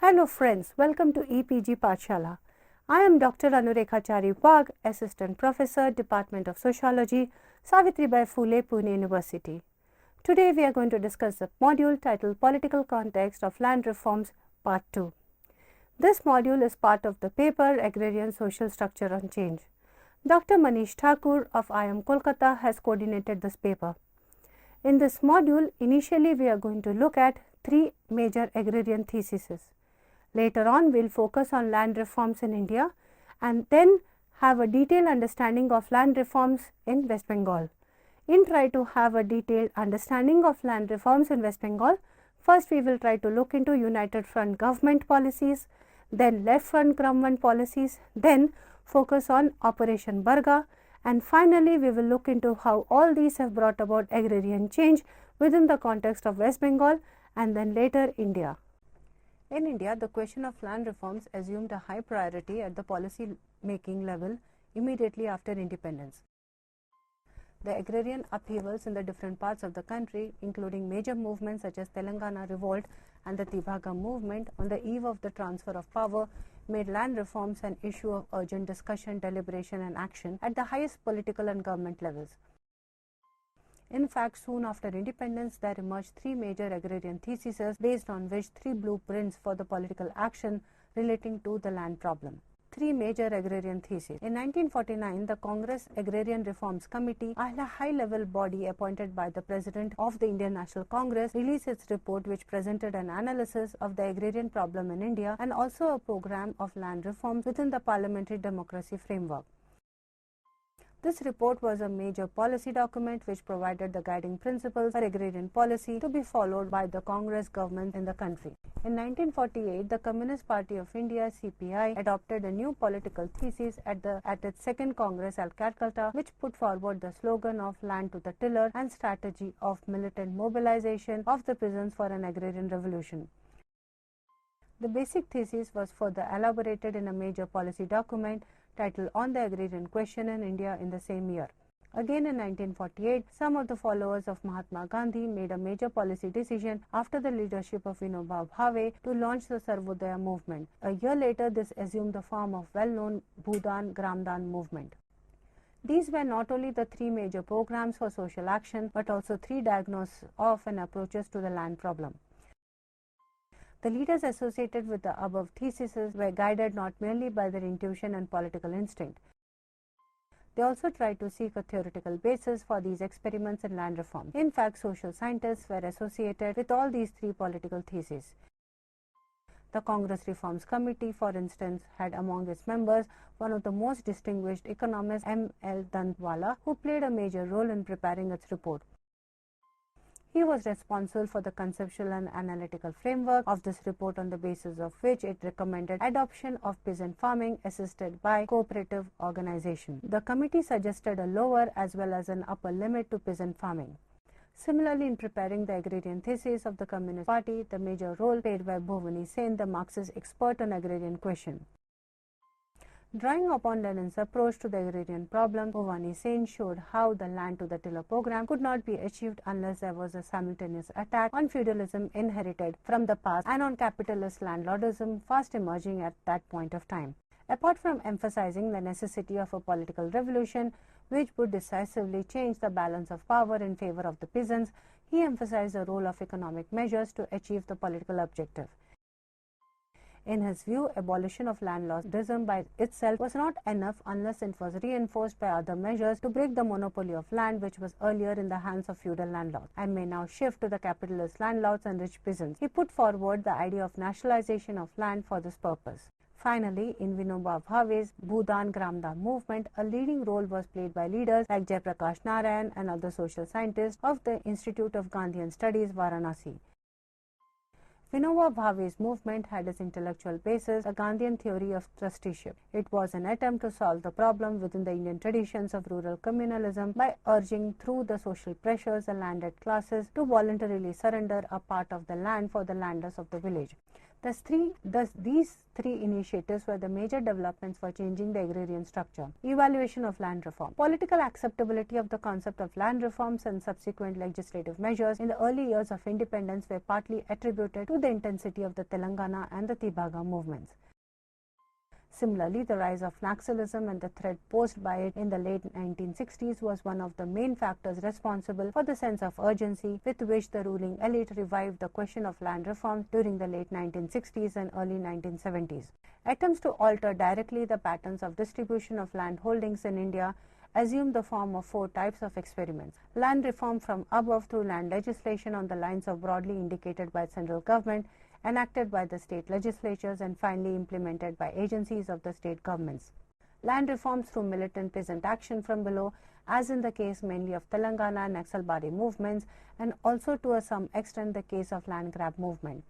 Hello friends, welcome to EPG Pathshala. I am Dr. Anurekhachari Wagh, Assistant Professor, Department of Sociology, Savitribai Phule, Pune University. Today we are going to discuss the module titled Political Context of Land Reforms Part 2. This module is part of the paper Agrarian Social Structure on Change. Dr. Manish Thakur of IIM Kolkata has coordinated this paper. In this module, initially we are going to look at three major agrarian theses. Later on, we will focus on land reforms in India and then have a detailed understanding of land reforms in West Bengal. In try to have a detailed understanding of land reforms in West Bengal, first we will try to look into United Front government policies, then Left Front government policies, then focus on Operation Barga, and finally we will look into how all these have brought about agrarian change within the context of West Bengal and then later India. In India, the question of land reforms assumed a high priority at the policy making level immediately after independence. The agrarian upheavals in the different parts of the country, including major movements such as Telangana Revolt and the Tibhaga movement on the eve of the transfer of power, made land reforms an issue of urgent discussion, deliberation and action at the highest political and government levels. In fact, soon after independence, there emerged three major agrarian theses based on which three blueprints for the political action relating to the land problem. Three major agrarian theses. In 1949, the Congress Agrarian Reforms Committee, a high-level body appointed by the President of the Indian National Congress, released its report which presented an analysis of the agrarian problem in India and also a program of land reforms within the parliamentary democracy framework. This report was a major policy document which provided the guiding principles for agrarian policy to be followed by the Congress government in the country. In 1948, the Communist Party of India (CPI) adopted a new political thesis at its second Congress at Calcutta, which put forward the slogan of land to the tiller and strategy of militant mobilization of the peasants for an agrarian revolution. The basic thesis was further elaborated in a major policy document titled On the Agrarian Question in India in the same year. Again in 1948, some of the followers of Mahatma Gandhi made a major policy decision after the leadership of Vinoba Bhave to launch the Sarvodaya movement. A year later, this assumed the form of well-known Bhudan Gramdan movement. These were not only the three major programs for social action, but also three diagnoses of and approaches to the land problem. The leaders associated with the above theses were guided not merely by their intuition and political instinct. They also tried to seek a theoretical basis for these experiments in land reform. In fact, social scientists were associated with all these three political theses. The Congress Reforms Committee, for instance, had among its members one of the most distinguished economists, M-13.The, who played a major role in preparing its report. He was responsible for the conceptual and analytical framework of this report, on the basis of which it recommended adoption of peasant farming assisted by cooperative organization. The committee suggested a lower as well as an upper limit to peasant farming. Similarly, in preparing the agrarian thesis of the Communist Party, the major role played by Bhovani Sen, the Marxist expert on agrarian question. Drawing upon Lenin's approach to the agrarian problem, Bhovani Sen showed how the land to the tiller program could not be achieved unless there was a simultaneous attack on feudalism inherited from the past and on capitalist landlordism fast emerging at that point of time. Apart from emphasizing the necessity of a political revolution which would decisively change the balance of power in favor of the peasants, he emphasized the role of economic measures to achieve the political objective. In his view, abolition of landlordism by itself was not enough unless it was reinforced by other measures to break the monopoly of land which was earlier in the hands of feudal landlords and may now shift to the capitalist landlords and rich peasants. He put forward the idea of nationalization of land for this purpose. Finally, in Vinoba Bhave's Bhudan Gramdan movement, a leading role was played by leaders like Jayaprakash Narayan and other social scientists of the Institute of Gandhian Studies, Varanasi. Vinoba Bhave's movement had its intellectual basis a Gandhian theory of trusteeship. It was an attempt to solve the problem within the Indian traditions of rural communalism by urging through the social pressures the landed classes to voluntarily surrender a part of the land for the landers of the village. These three initiatives were the major developments for changing the agrarian structure. Evaluation of land reform. Political acceptability of the concept of land reforms and subsequent legislative measures in the early years of independence were partly attributed to the intensity of the Telangana and the Tibaga movements. Similarly, the rise of Naxalism and the threat posed by it in the late 1960s was one of the main factors responsible for the sense of urgency with which the ruling elite revived the question of land reform during the late 1960s and early 1970s. Attempts to alter directly the patterns of distribution of land holdings in India assumed the form of four types of experiments: land reform from above through land legislation on the lines of broadly indicated by central government, enacted by the state legislatures, and finally implemented by agencies of the state governments. Land reforms through militant peasant action from below, as in the case mainly of Telangana and Naxalbari movements, and also to some extent the case of land grab movement.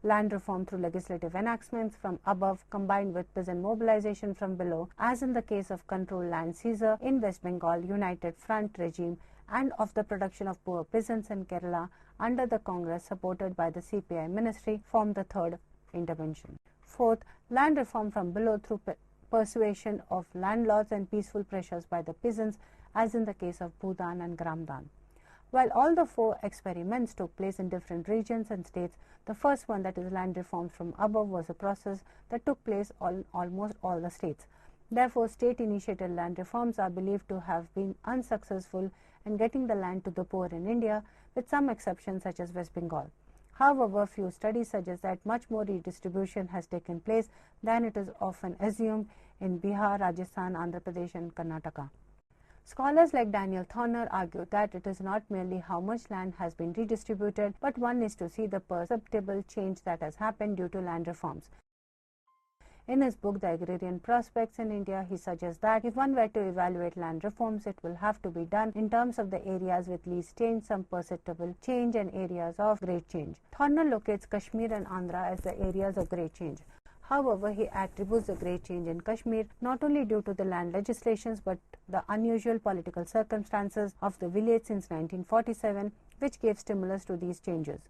Land reform through legislative enactments from above combined with peasant mobilization from below, as in the case of controlled land seizure in West Bengal United Front regime and of the production of poor peasants in Kerala under the Congress supported by the CPI ministry, formed the third intervention. Fourth, land reform from below through persuasion of landlords and peaceful pressures by the peasants, as in the case of Bhudan and Gramdan. While all the four experiments took place in different regions and states, the first one, that is land reforms from above, was a process that took place in almost all the states. Therefore, state-initiated land reforms are believed to have been unsuccessful in getting the land to the poor in India, with some exceptions such as West Bengal. However, few studies suggest that much more redistribution has taken place than it is often assumed in Bihar, Rajasthan, Andhra Pradesh and Karnataka. Scholars like Daniel Thorner argue that it is not merely how much land has been redistributed, but one is to see the perceptible change that has happened due to land reforms. In his book, The Agrarian Prospects in India, he suggests that if one were to evaluate land reforms, it will have to be done in terms of the areas with least change, some perceptible change, and areas of great change. Thorner locates Kashmir and Andhra as the areas of great change. However, he attributes the great change in Kashmir not only due to the land legislations but the unusual political circumstances of the village since 1947, which gave stimulus to these changes.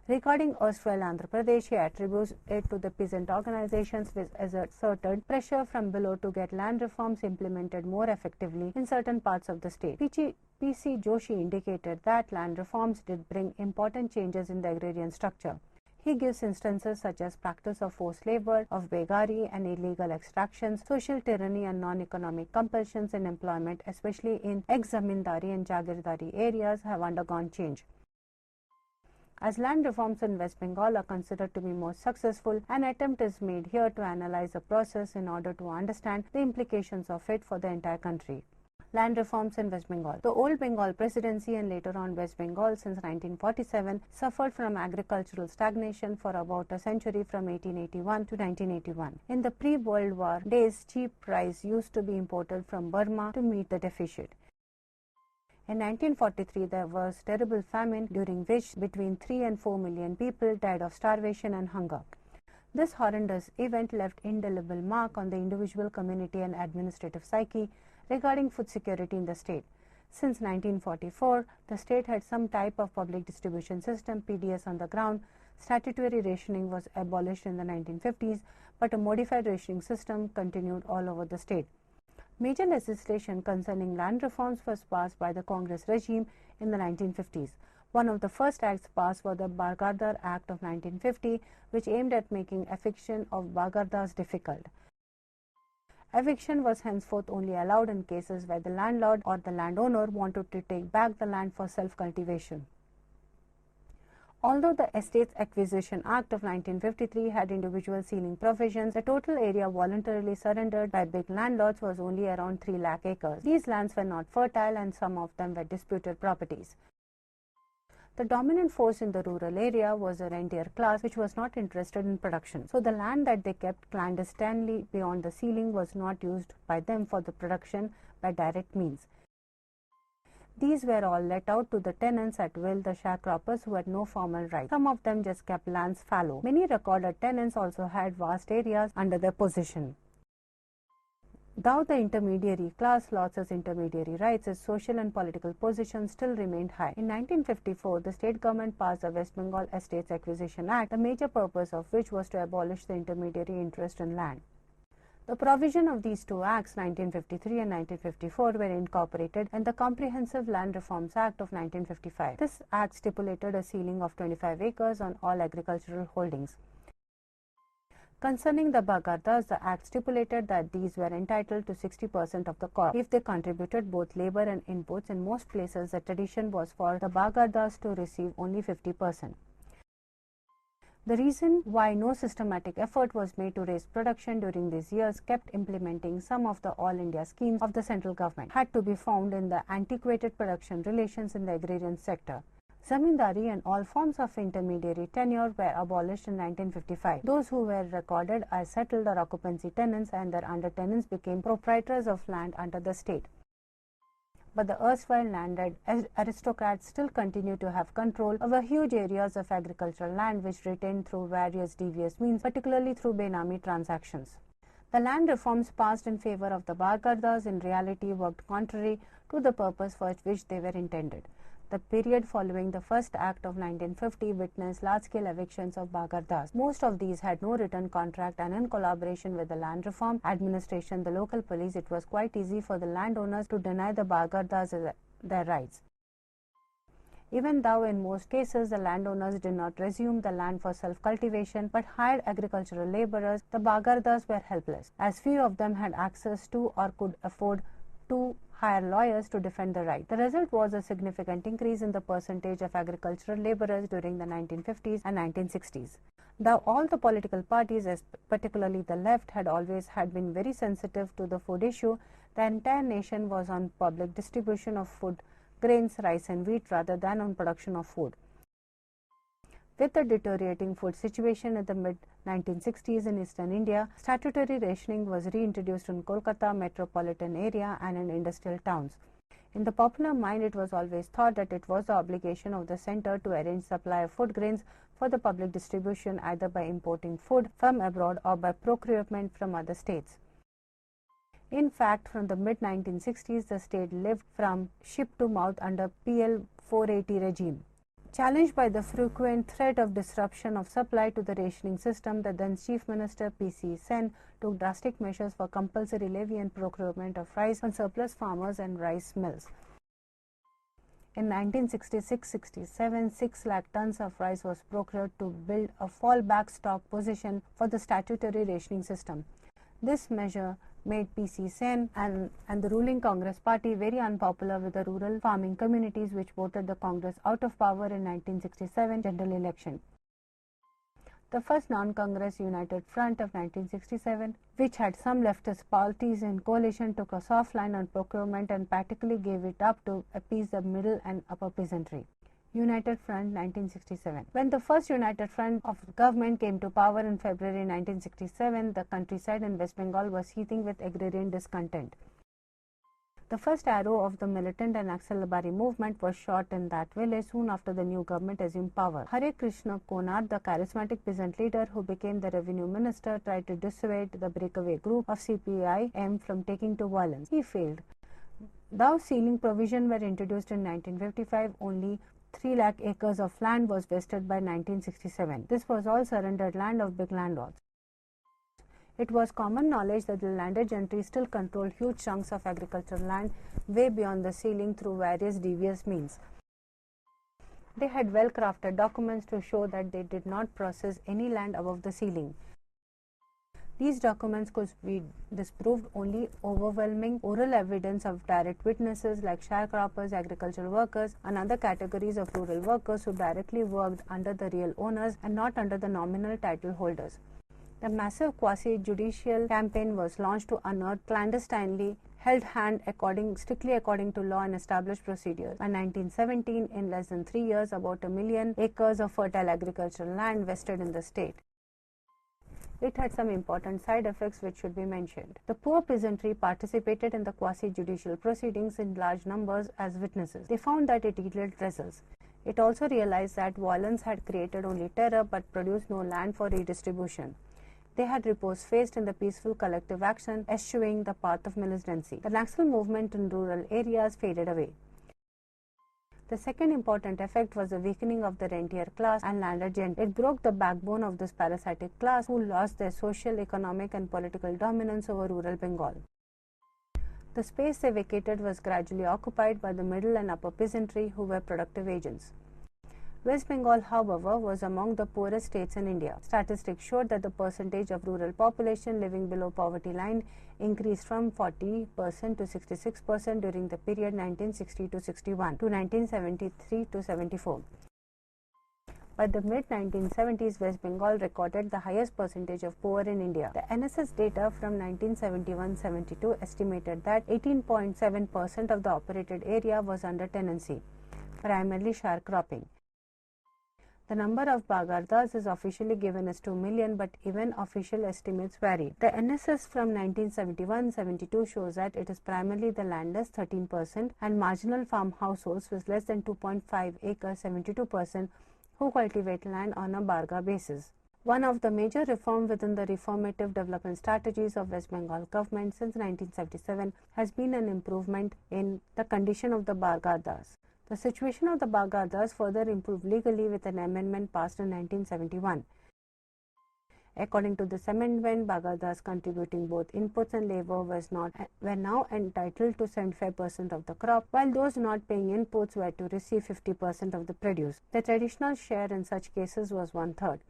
Regarding erstwhile Andhra Pradesh, he attributes it to the peasant organizations which exerted pressure from below to get land reforms implemented more effectively in certain parts of the state. P.C. Joshi indicated that land reforms did bring important changes in the agrarian structure. He gives instances such as practice of forced labor, of begari and illegal extractions, social tyranny and non-economic compulsions in employment, especially in ex-zamindari and jagirdari areas, have undergone change. As land reforms in West Bengal are considered to be more successful, an attempt is made here to analyze the process in order to understand the implications of it for the entire country. Land reforms in West Bengal. The old Bengal presidency and later on West Bengal since 1947 suffered from agricultural stagnation for about a century from 1881 to 1981. In the pre-World War days, cheap rice used to be imported from Burma to meet the deficit. In 1943, there was terrible famine during which between 3 and 4 million people died of starvation and hunger. This horrendous event left indelible mark on the individual, community and administrative psyche regarding food security in the state. Since 1944, the state had some type of public distribution system, PDS, on the ground. Statutory rationing was abolished in the 1950s, but a modified rationing system continued all over the state. Major legislation concerning land reforms was passed by the Congress regime in the 1950s. One of the first acts passed was the Bagardar Act of 1950, which aimed at making eviction of Bagardars difficult. Eviction was henceforth only allowed in cases where the landlord or the landowner wanted to take back the land for self-cultivation. Although the Estates Acquisition Act of 1953 had individual ceiling provisions, the total area voluntarily surrendered by big landlords was only around 3 lakh acres. These lands were not fertile and some of them were disputed properties. The dominant force in the rural area was the rentier class, which was not interested in production. So the land that they kept clandestinely beyond the ceiling was not used by them for the production by direct means. These were all let out to the tenants at will, the sharecroppers who had no formal rights. Some of them just kept lands fallow. Many recorded tenants also had vast areas under their possession. Though the intermediary class lost its intermediary rights, its social and political position still remained high. In 1954, the state government passed the West Bengal Estates Acquisition Act, the major purpose of which was to abolish the intermediary interest in land. The provision of these two acts, 1953 and 1954, were incorporated in the Comprehensive Land Reforms Act of 1955. This act stipulated a ceiling of 25 acres on all agricultural holdings. Concerning the Bagardas, the Act stipulated that these were entitled to 60% of the crop if they contributed both labor and inputs. In most places, the tradition was for the Bagardas to receive only 50%. The reason why no systematic effort was made to raise production during these years kept implementing some of the All India schemes of the central government had to be found in the antiquated production relations in the agrarian sector. Zamindari and all forms of intermediary tenure were abolished in 1955. Those who were recorded as settled or occupancy tenants and their under-tenants became proprietors of land under the state. But the erstwhile landed aristocrats still continue to have control over huge areas of agricultural land which retained through various devious means, particularly through Benami transactions. The land reforms passed in favor of the Bagardas in reality worked contrary to the purpose for which they were intended. The period following the first act of 1950 witnessed large-scale evictions of Bagardas. Most of these had no written contract, and in collaboration with the land reform administration, the local police, it was quite easy for the landowners to deny the Bagardas their rights. Even though in most cases the landowners did not resume the land for self-cultivation but hired agricultural laborers, the Bagardas were helpless, as few of them had access to or could afford to hire lawyers to defend the right. The result was a significant increase in the percentage of agricultural laborers during the 1950s and 1960s. Though all the political parties, particularly the left, had always been very sensitive to the food issue, the entire nation was on public distribution of food, grains, rice and wheat rather than on production of food. With the deteriorating food situation in the mid-1960s in eastern India, statutory rationing was reintroduced in Kolkata metropolitan area and in industrial towns. In the popular mind, it was always thought that it was the obligation of the centre to arrange supply of food grains for the public distribution either by importing food from abroad or by procurement from other states. In fact, from the mid-1960s, the state lived from ship to mouth under PL 480 regime. Challenged by the frequent threat of disruption of supply to the rationing system, the then Chief Minister P.C. Sen took drastic measures for compulsory levy and procurement of rice on surplus farmers and rice mills. In 1966-67, 6 lakh tons of rice was procured to build a fallback stock position for the statutory rationing system. This measure made P.C. Sen and the ruling Congress party very unpopular with the rural farming communities, which voted the Congress out of power in 1967 general election. The first non-Congress United Front of 1967, which had some leftist parties in coalition, took a soft line on procurement and practically gave it up to appease the middle and upper peasantry. United Front 1967. When the first United Front of government came to power in February 1967, the countryside in West Bengal was seething with agrarian discontent. The first arrow of the militant and Naxalbari movement was shot in that village soon after the new government assumed power. Hare Krishna Konad, the charismatic peasant leader who became the revenue minister, tried to dissuade the breakaway group of CPI-M from taking to violence. He failed. Though ceiling provision were introduced in 1955, only 3 lakh acres of land was vested by 1967. This was all surrendered land of big landlords. It was common knowledge that the landed gentry still controlled huge chunks of agricultural land way beyond the ceiling through various devious means. They had well-crafted documents to show that they did not possess any land above the ceiling. These documents could be disproved only overwhelming oral evidence of direct witnesses like sharecroppers, agricultural workers, and other categories of rural workers who directly worked under the real owners and not under the nominal title holders. The massive quasi-judicial campaign was launched to unearth clandestinely held hand strictly according to law and established procedures. By 1917, in less than 3 years, about 1 million acres of fertile agricultural land vested in the state. It had some important side effects which should be mentioned. The poor peasantry participated in the quasi-judicial proceedings in large numbers as witnesses. They found that it yielded results. It also realized that violence had created only terror but produced no land for redistribution. they had repose faced in the peaceful collective action, eschewing the path of militancy. The Naxal movement in rural areas faded away. The second important effect was the weakening of the rentier class and landed gentry. It broke the backbone of this parasitic class who lost their social, economic and political dominance over rural Bengal. The space they vacated was gradually occupied by the middle and upper peasantry who were productive agents. West Bengal, however, was among the poorest states in India. Statistics showed that the percentage of rural population living below poverty line increased from 40% to 66% during the period 1960 to 61 to 1973 to 74. By the mid-1970s, West Bengal recorded the highest percentage of poor in India. The NSS data from 1971-72 estimated that 18.7% of the operated area was under tenancy, primarily sharecropping. The number of Baghardas is officially given as 2 million, but even official estimates vary. The NSS from 1971-72 shows that it is primarily the landless 13% and marginal farm households with less than 2.5 acres 72% who cultivate land on a Barga basis. One of the major reforms within the reformative development strategies of West Bengal government since 1977 has been an improvement in the condition of the Baghardas. The situation of the Baghardas further improved legally with an amendment passed in 1971. According to this amendment, Baghardas contributing both inputs and labor were now entitled to 75% of the crop, while those not paying inputs were to receive 50% of the produce. The traditional share in such cases was 1/3.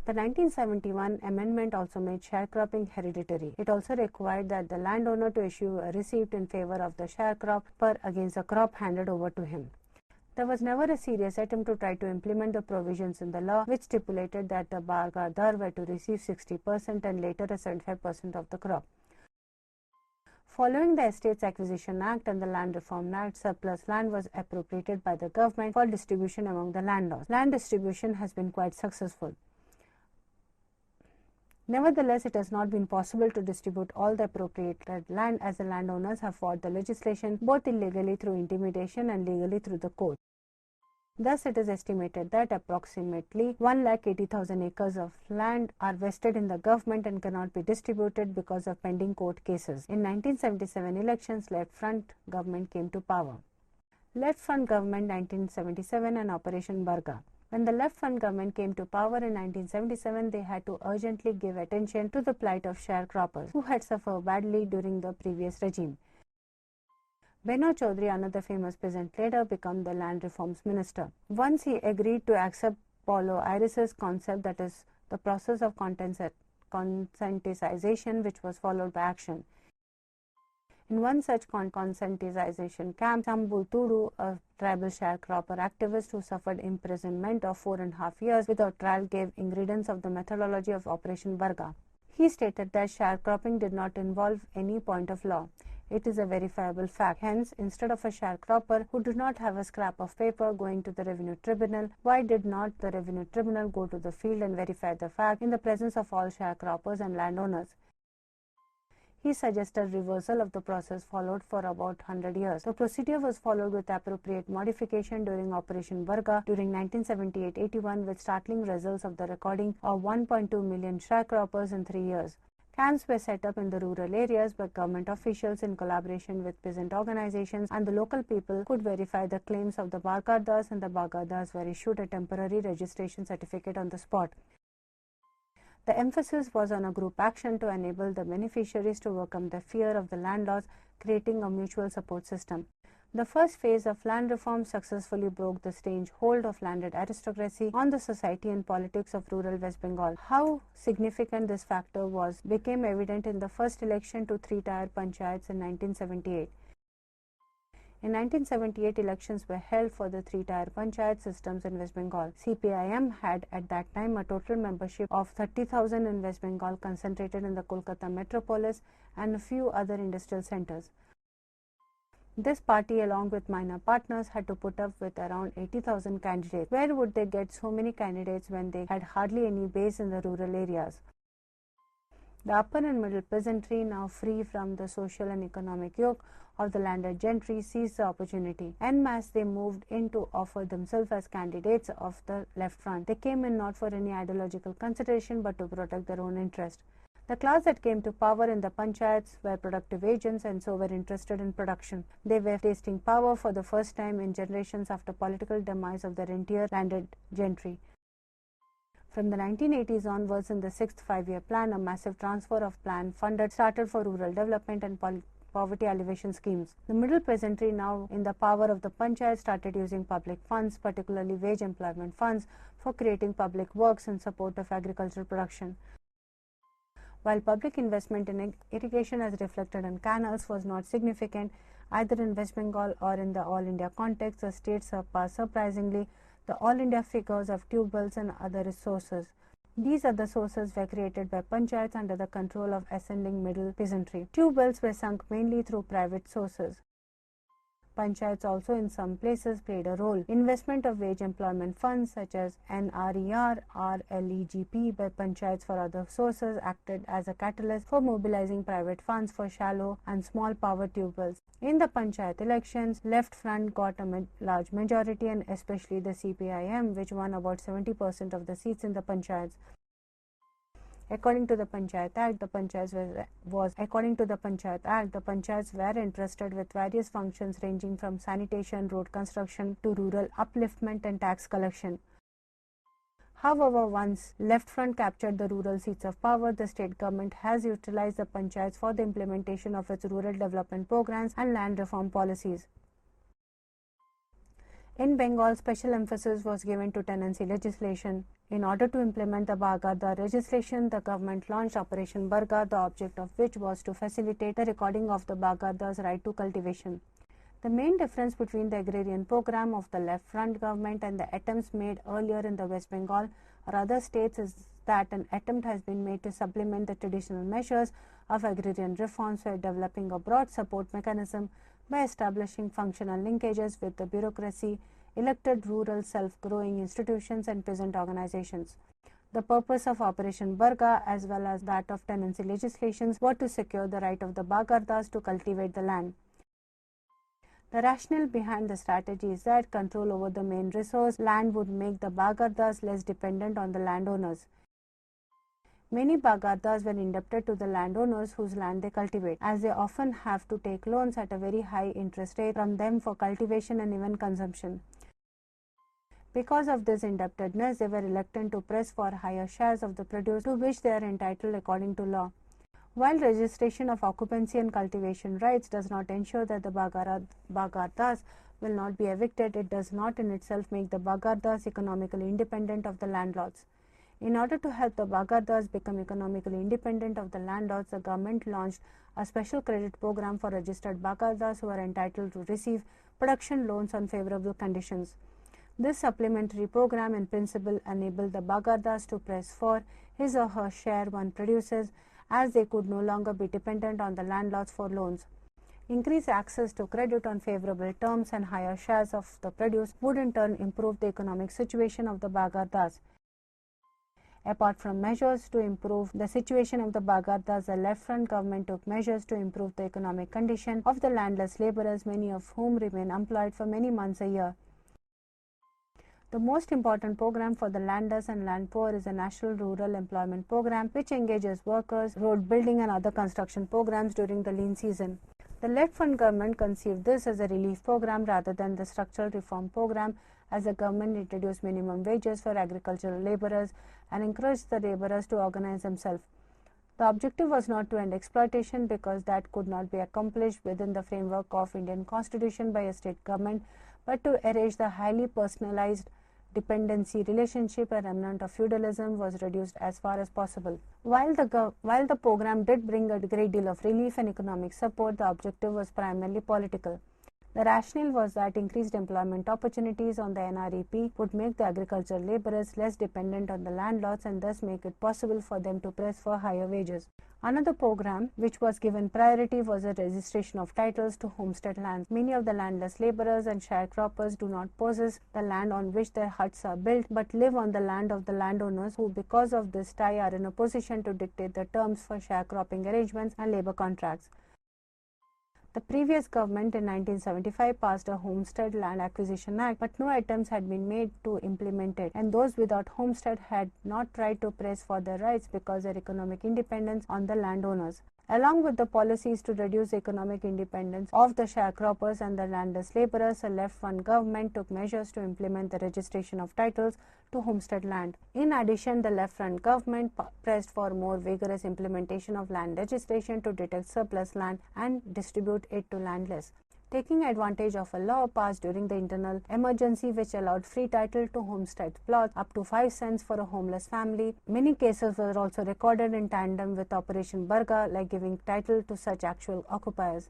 The 1971 amendment also made sharecropping hereditary. It also required that the landowner to issue a receipt in favor of the sharecropper against the crop handed over to him. There was never a serious attempt to try to implement the provisions in the law which stipulated that the Baghdadar were to receive 60% and later a 75% of the crop. Following the Estates Acquisition Act and the Land Reform Act, surplus land was appropriated by the government for distribution among the landlords. Land distribution has been quite successful. Nevertheless, it has not been possible to distribute all the appropriated land as the landowners have fought the legislation both illegally through intimidation and legally through the court. Thus, it is estimated that approximately 1,80,000 acres of land are vested in the government and cannot be distributed because of pending court cases. In 1977 elections, Left Front government came to power. Left Front government 1977 and Operation Barga. When the Left Front government came to power in 1977, they had to urgently give attention to the plight of sharecroppers who had suffered badly during the previous regime. Beno Chaudhary, another famous peasant leader, became the land reforms minister. Once he agreed to accept Paulo Aires's concept, that is the process of conscientization, which was followed by action. In one such conscientization camp, Sambul Tudu, a tribal sharecropper activist who suffered imprisonment of 4.5 years without trial, gave ingredients of the methodology of Operation Barga. He stated that sharecropping did not involve any point of law. It is a verifiable fact. Hence, instead of a sharecropper who did not have a scrap of paper going to the revenue tribunal, why did not the revenue tribunal go to the field and verify the fact in the presence of all sharecroppers and landowners? He suggested reversal of the process followed for about 100 years. The procedure was followed with appropriate modification during Operation Barga during 1978-81 with startling results of the recording of 1.2 million sharecroppers in 3 years. Camps were set up in the rural areas by government officials in collaboration with peasant organizations, and the local people could verify the claims of the Baghardas, and the Baghardas were issued a temporary registration certificate on the spot. The emphasis was on a group action to enable the beneficiaries to overcome the fear of the landlords, creating a mutual support system. The first phase of land reform successfully broke the strange hold of landed aristocracy on the society and politics of rural West Bengal. How significant this factor was became evident in the first election to 3-tier panchayats in 1978. In 1978, elections were held for the 3-tier panchayat systems in West Bengal. CPIM had at that time a total membership of 30,000 in West Bengal, concentrated in the Kolkata metropolis and a few other industrial centers. This party, along with minor partners, had to put up with around 80,000 candidates. Where would they get so many candidates when they had hardly any base in the rural areas? The upper and middle peasantry, now free from the social and economic yoke of the landed gentry seized the opportunity. En masse, they moved in to offer themselves as candidates of the left front. They came in not for any ideological consideration but to protect their own interest. The class that came to power in the panchayats were productive agents and so were interested in production. They were tasting power for the first time in generations after political demise of their entire landed gentry. From the 1980s onwards, in the sixth five-year plan, a massive transfer of plan funded started for rural development and poverty alleviation schemes. The middle peasantry, now in the power of the panchayat, started using public funds, particularly wage employment funds, for creating public works in support of agricultural production. While public investment in irrigation as reflected in canals was not significant, either in West Bengal or in the All India context, the state surpassed surprisingly the All India figures of tube wells and other resources. These other sources were created by panchayats under the control of ascending middle peasantry. Tube wells were sunk mainly through private sources. Panchayats also in some places played a role. Investment of wage employment funds such as NRER, RLEGP by panchayats for other sources acted as a catalyst for mobilizing private funds for shallow and small power tube wells. In the panchayat elections, left front got a large majority, and especially the CPIM, which won about 70% of the seats in the panchayats. According to the Panchayat Act, the panchayats were entrusted with various functions ranging from sanitation, road construction to rural upliftment and tax collection. However, once left front captured the rural seats of power, the state government has utilized the panchayats for the implementation of its rural development programs and land reform policies. In Bengal, special emphasis was given to tenancy legislation. In order to implement the Bagharda legislation, the government launched Operation Barga, the object of which was to facilitate the recording of the Bagharda's right to cultivation. The main difference between the agrarian program of the left front government and the attempts made earlier in the West Bengal or other states is that an attempt has been made to supplement the traditional measures of agrarian reforms by developing a broad support mechanism by establishing functional linkages with the bureaucracy, elected rural self-growing institutions and peasant organizations. The purpose of Operation Barga as well as that of tenancy legislations were to secure the right of the Baghardas to cultivate the land. The rationale behind the strategy is that control over the main resource, land, would make the Baghardas less dependent on the landowners. Many Baghardas were indebted to the landowners whose land they cultivate, as they often have to take loans at a very high interest rate from them for cultivation and even consumption. Because of this indebtedness, they were reluctant to press for higher shares of the produce to which they are entitled according to law. While registration of occupancy and cultivation rights does not ensure that the Baghardas will not be evicted, it does not in itself make the Baghardas economically independent of the landlords. In order to help the Baghardas become economically independent of the landlords, the government launched a special credit program for registered Baghardas who are entitled to receive production loans on favorable conditions. This supplementary program in principle enabled the Baghardas to press for his or her share one produces, as they could no longer be dependent on the landlords for loans. Increased access to credit on favorable terms and higher shares of the produce would in turn improve the economic situation of the Baghardas. Apart from measures to improve the situation of the Baghardas, the left front government took measures to improve the economic condition of the landless laborers, many of whom remain employed for many months a year. The most important program for the landless and land poor is the National Rural Employment Program, which engages workers, road building and other construction programs during the lean season. The left front government conceived this as a relief program rather than the structural reform program, as the government introduced minimum wages for agricultural laborers and encouraged the laborers to organize themselves. The objective was not to end exploitation, because that could not be accomplished within the framework of Indian Constitution by a state government, but to erase the highly personalized dependency relationship. A remnant of feudalism was reduced as far as possible. While the program did bring a great deal of relief and economic support, the objective was primarily political. The rationale was that increased employment opportunities on the NREP would make the agricultural laborers less dependent on the landlords and thus make it possible for them to press for higher wages. Another program which was given priority was the registration of titles to homestead lands. Many of the landless laborers and sharecroppers do not possess the land on which their huts are built, but live on the land of the landowners, who because of this tie are in a position to dictate the terms for sharecropping arrangements and labor contracts. The previous government in 1975 passed a Homestead Land Acquisition Act, but no attempts had been made to implement it, and those without homestead had not tried to press for their rights because their economic independence on the landowners. Along with the policies to reduce economic independence of the sharecroppers and the landless laborers, the left-wing government took measures to implement the registration of titles to homestead land. In addition, the left-wing government pressed for more vigorous implementation of land registration to detect surplus land and distribute it to landless, taking advantage of a law passed during the internal emergency which allowed free title to homestead plots up to 5 cents for a homeless family. Many cases were also recorded in tandem with Operation Barga, like giving title to such actual occupiers.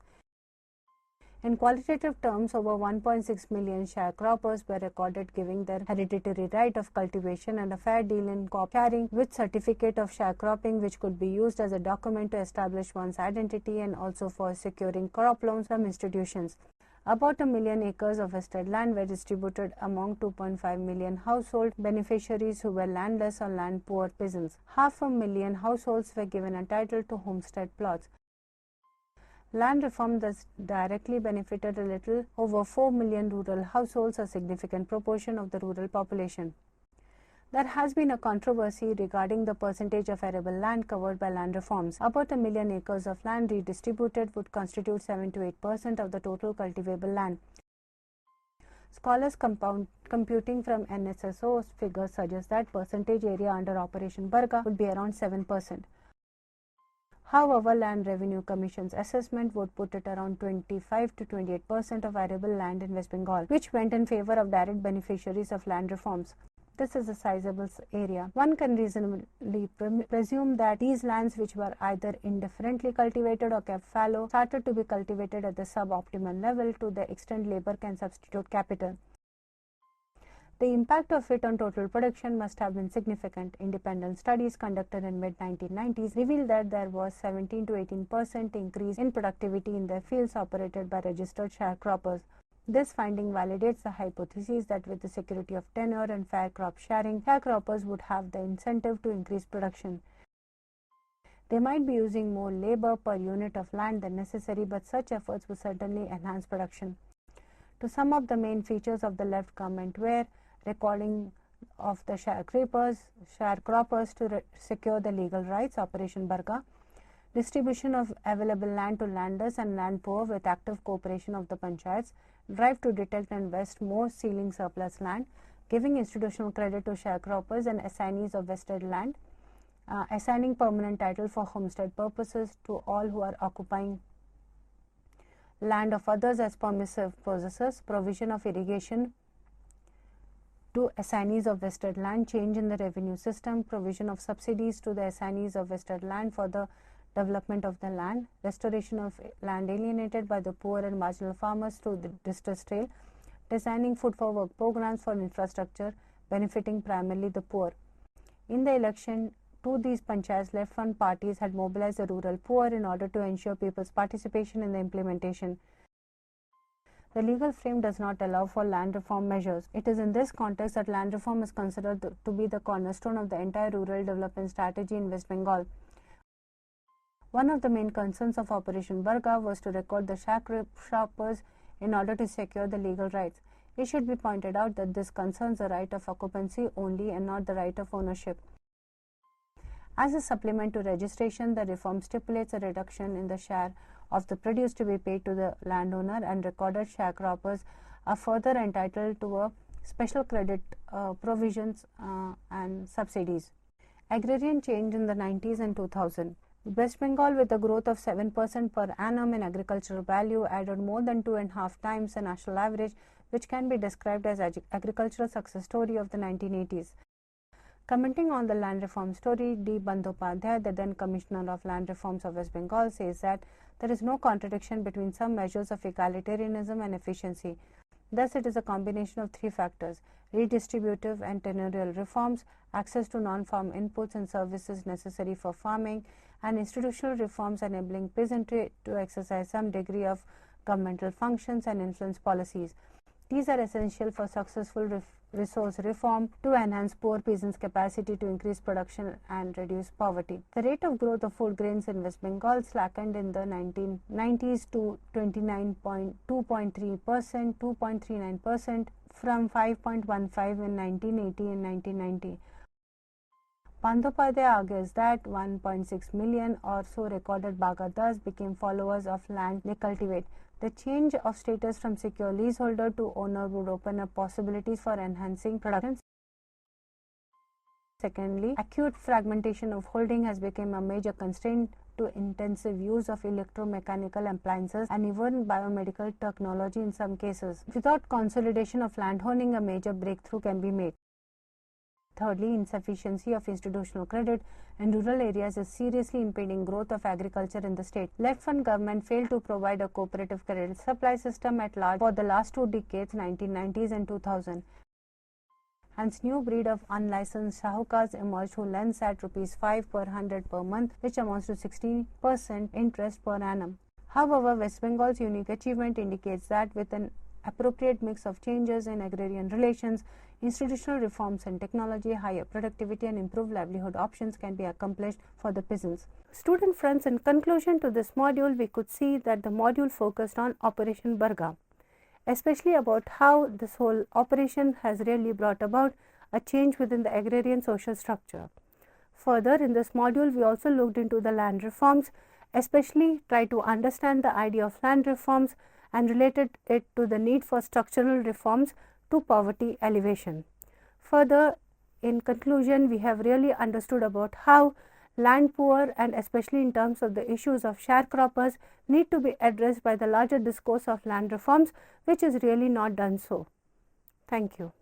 In qualitative terms, over 1.6 million sharecroppers were recorded giving their hereditary right of cultivation and a fair deal in crop sharing with certificate of sharecropping, which could be used as a document to establish one's identity and also for securing crop loans from institutions. About 1 million acres of vested land were distributed among 2.5 million household beneficiaries who were landless or land poor peasants. 500,000 households were given a title to homestead plots. Land reform thus directly benefited a little over 4 million rural households, a significant proportion of the rural population. There has been a controversy regarding the percentage of arable land covered by land reforms. About 1 million acres of land redistributed would constitute 7 to 8% of the total cultivable land. Scholars computing from NSSO's figures suggest that percentage area under Operation Barga would be around 7%. However, Land Revenue Commission's assessment would put it around 25 to 28% of arable land in West Bengal, which went in favor of direct beneficiaries of land reforms. This is a sizable area. One can reasonably presume that these lands, which were either indifferently cultivated or kept fallow, started to be cultivated at the suboptimal level to the extent labor can substitute capital. The impact of it on total production must have been significant. Independent studies conducted in mid-1990s revealed that there was 17 to 18% increase in productivity in the fields operated by registered sharecroppers. This finding validates the hypothesis that with the security of tenure and fair crop sharing, sharecroppers would have the incentive to increase production. They might be using more labor per unit of land than necessary, but such efforts would certainly enhance production. To sum up, the main features of the left government were recording of the sharecroppers to secure the legal rights, Operation Barga, distribution of available land to landless and land poor with active cooperation of the panchayats, drive to detect and vest more sealing surplus land, giving institutional credit to sharecroppers and assignees of vested land, assigning permanent title for homestead purposes to all who are occupying land of others as permissive possessors, provision of irrigation to assignees of vested land, change in the revenue system, provision of subsidies to the assignees of vested land for the development of the land, restoration of land alienated by the poor and marginal farmers through the distress trail, designing food for work programs for infrastructure benefiting primarily the poor. In the election to these panchayats, left-front parties had mobilized the rural poor in order to ensure people's participation in the implementation. The legal frame does not allow for land reform measures. It is in this context that land reform is considered to be the cornerstone of the entire rural development strategy in West Bengal. One of the main concerns of Operation Barga was to record the sharecroppers in order to secure the legal rights. It should be pointed out that this concerns the right of occupancy only and not the right of ownership. As a supplement to registration, the reform stipulates a reduction in the share of the produce to be paid to the landowner, and recorded sharecroppers are further entitled to a special credit provisions and subsidies. Agrarian change in the 90s and 2000. West Bengal, with a growth of 7% per annum in agricultural value, added more than 2.5 times the national average, which can be described as agricultural success story of the 1980s. Commenting on the land reform story, D. Bandyopadhyay, the then Commissioner of Land Reforms of West Bengal, says that there is no contradiction between some measures of egalitarianism and efficiency. Thus, it is a combination of three factors: redistributive and tenurial reforms, access to non-farm inputs and services necessary for farming, and institutional reforms enabling peasantry to exercise some degree of governmental functions and influence policies. These are essential for successful resource reform to enhance poor peasants' capacity to increase production and reduce poverty. The rate of growth of food grains in West Bengal slackened in the 1990s to 2.39% from 5.15 in 1980 and 1990. Bandyopadhyay argues that 1.6 million or so recorded Bagadas became followers of land they cultivate. The change of status from secure leaseholder to owner would open up possibilities for enhancing production. Secondly, acute fragmentation of holding has become a major constraint to intensive use of electromechanical appliances and even biomedical technology in some cases. Without consolidation of landholding, a major breakthrough can be made. Thirdly, insufficiency of institutional credit in rural areas is seriously impeding growth of agriculture in the state. Left-front government failed to provide a cooperative credit supply system at large for the last 2 decades, 1990s and 2000. Hence, new breed of unlicensed shahukars emerged who lends at ₹5 per 100 per month, which amounts to 16% interest per annum. However, West Bengal's unique achievement indicates that with an appropriate mix of changes in agrarian relations, institutional reforms and technology, higher productivity and improved livelihood options can be accomplished for the peasants. Student friends, in conclusion to this module, we could see that the module focused on Operation Barga, especially about how this whole operation has really brought about a change within the agrarian social structure. Further, in this module, we also looked into the land reforms, especially try to understand the idea of land reforms and related it to the need for structural reforms to poverty alleviation. Further, in conclusion, we have really understood about how land poor and especially in terms of the issues of sharecroppers need to be addressed by the larger discourse of land reforms, which is really not done so. Thank you.